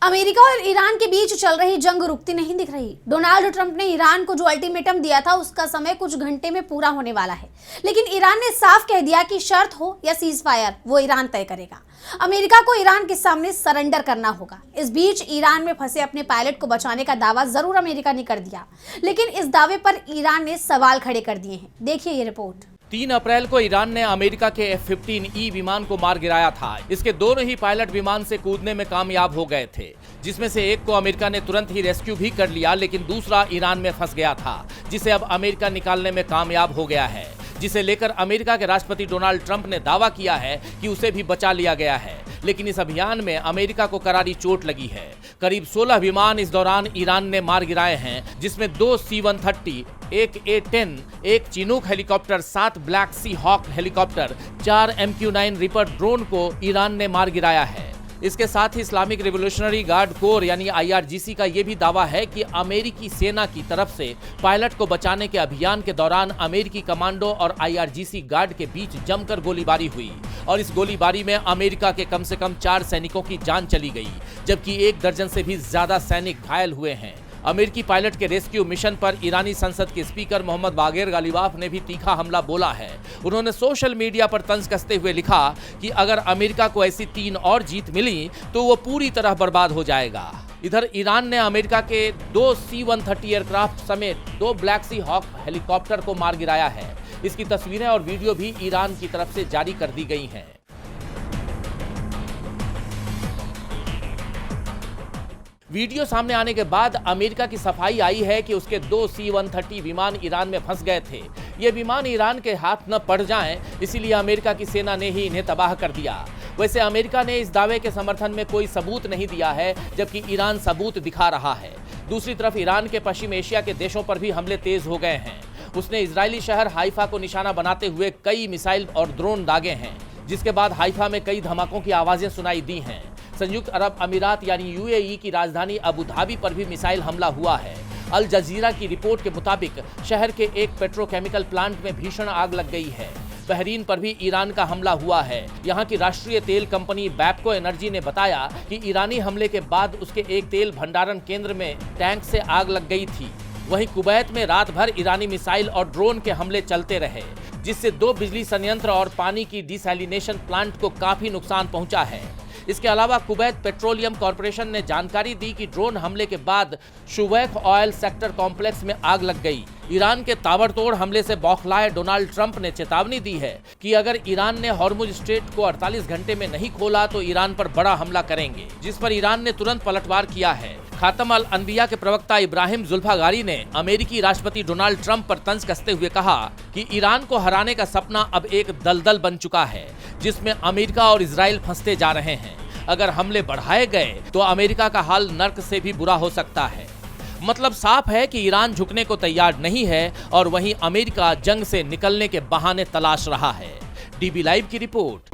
America और Iran के बीच चल रही जंग रुकती नहीं दिख रही। डोनाल्ड ट्रंप ने ईरान को जो अल्टीमेटम दिया था उसका समय कुछ घंटे में पूरा होने वाला है, लेकिन ईरान ने साफ कह दिया कि शर्त हो या सीज फायर वो ईरान तय करेगा। अमेरिका को ईरान के सामने सरेंडर करना होगा। इस बीच ईरान में फंसे अपने पायलट को बचाने का दावा जरूर अमेरिका ने कर दिया, लेकिन इस दावे पर ईरान ने सवाल खड़े कर दिए हैं। देखिए ये रिपोर्ट। 3 अप्रैल को ईरान ने अमेरिका के F-15E विमान को मार गिराया था। इसके दोनों ही पायलट विमान से कूदने में कामयाब हो गए थे, जिसमें से एक को अमेरिका ने तुरंत ही रेस्क्यू भी कर लिया, लेकिन दूसरा ईरान में फंस गया था, जिसे अब अमेरिका निकालने में कामयाब हो गया है, जिसे लेकर अमेरिका के राष्ट्रपति डोनाल्ड ट्रंप ने दावा किया है कि उसे भी बचा लिया गया है। लेकिन इस अभियान में अमेरिका को करारी चोट लगी है। करीब 16 विमान इस दौरान ईरान ने मार गिराए हैं, जिसमें 2 C-130, एक A-10, एक Chinook helicopter, 7 Black Sea Hawk helicopter, 4 MQ-9 Reaper drone को ईरान ने मार गिराया है। इसके साथ ही इस्लामिक रिवोल्यूशनरी गार्ड कोर यानी IRGC का यह भी दावा है कि अमेरिकी सेना की तरफ से पायलट को बचाने के अभियान के दौरान अमेरिकी कमांडो और IRGC गार्ड के बीच जमकर गोलीबारी हुई और इस गोलीबारी में अमेरिका के कम से कम 4 सैनिकों की जान चली गई, जबकि 1 दर्जन से भी ज्यादा सैनिक घायल हुए हैं। अमेरिकी पायलट के रेस्क्यू मिशन पर ईरानी संसद के स्पीकर मोहम्मद बागेर गालिबाफ ने भी तीखा हमला बोला है। उन्होंने सोशल मीडिया पर तंज कसते हुए लिखा कि अगर अमेरिका को ऐसी 3 और जीत मिली तो वो पूरी तरह बर्बाद हो जाएगा। इधर ईरान ने अमेरिका के 2 C-130 एयरक्राफ्ट समेत 2 ब्लैक सी हॉक हेलीकॉप्टर को मार गिराया है। इसकी तस्वीरें और वीडियो भी ईरान की तरफ से जारी कर दी गई हैं। वीडियो सामने आने के बाद अमेरिका की सफाई आई है कि उसके 2 C-130 विमान ईरान में फंस गए थे। ये विमान ईरान के हाथ न पड़ जाएं, इसीलिए अमेरिका की सेना ने ही इन्हें तबाह कर दिया। वैसे अमेरिका ने इस दावे के समर्थन में कोई सबूत नहीं दिया है, जबकि ईरान सबूत दिखा रहा है। दूसरी तरफ ईरान के पश्चिम एशिया के देशों पर भी हमले तेज हो गए हैं। उसने इजरायली शहर हाइफा को निशाना बनाते हुए कई मिसाइल और ड्रोन दागे हैं, जिसके बाद हाइफा में कई धमाकों की आवाजें सुनाई दी हैं। संयुक्त अरब अमीरात यानी UAE की राजधानी अबू धाबी पर भी मिसाइल हमला हुआ है। अल जजीरा की रिपोर्ट के मुताबिक शहर के एक पेट्रोकेमिकल प्लांट में भीषण आग लग गई है। बहरीन पर भी ईरान का हमला हुआ है। यहाँ की राष्ट्रीय तेल कंपनी बैपको एनर्जी ने बताया कि ईरानी हमले के बाद उसके एक तेल भंडारण केंद्र में टैंक से आग लग गई थी। वहीं कुवैत में रात भर ईरानी मिसाइल और ड्रोन के हमले चलते रहे, जिससे 2 बिजली संयंत्र और पानी की डिसैलिनेशन प्लांट को काफी नुकसान पहुंचा है। इसके अलावा कुवैत पेट्रोलियम कॉर्पोरेशन ने जानकारी दी कि ड्रोन हमले के बाद शुवैख ऑयल सेक्टर कॉम्प्लेक्स में आग लग गई। ईरान के ताबड़तोड़ हमले से बौखलाए डोनाल्ड ट्रंप ने चेतावनी दी है कि अगर ईरान ने हॉर्मुज स्ट्रेट को 48 घंटे में नहीं खोला तो ईरान पर बड़ा हमला करेंगे, जिस पर ईरान ने तुरंत पलटवार किया है। खातम अल अनबिया के प्रवक्ता इब्राहिम जुल्फागारी ने अमेरिकी राष्ट्रपति डोनाल्ड ट्रंप पर तंज कसते हुए कहा कि ईरान को हराने का सपना अब एक दलदल बन चुका है, जिसमें अमेरिका और इजराइल फंसते जा रहे हैं। अगर हमले बढ़ाए गए तो अमेरिका का हाल नर्क से भी बुरा हो सकता है। मतलब साफ है कि ईरान झुकने को तैयार नहीं है और वहीं अमेरिका जंग से निकलने के बहाने तलाश रहा है। DB लाइव की रिपोर्ट।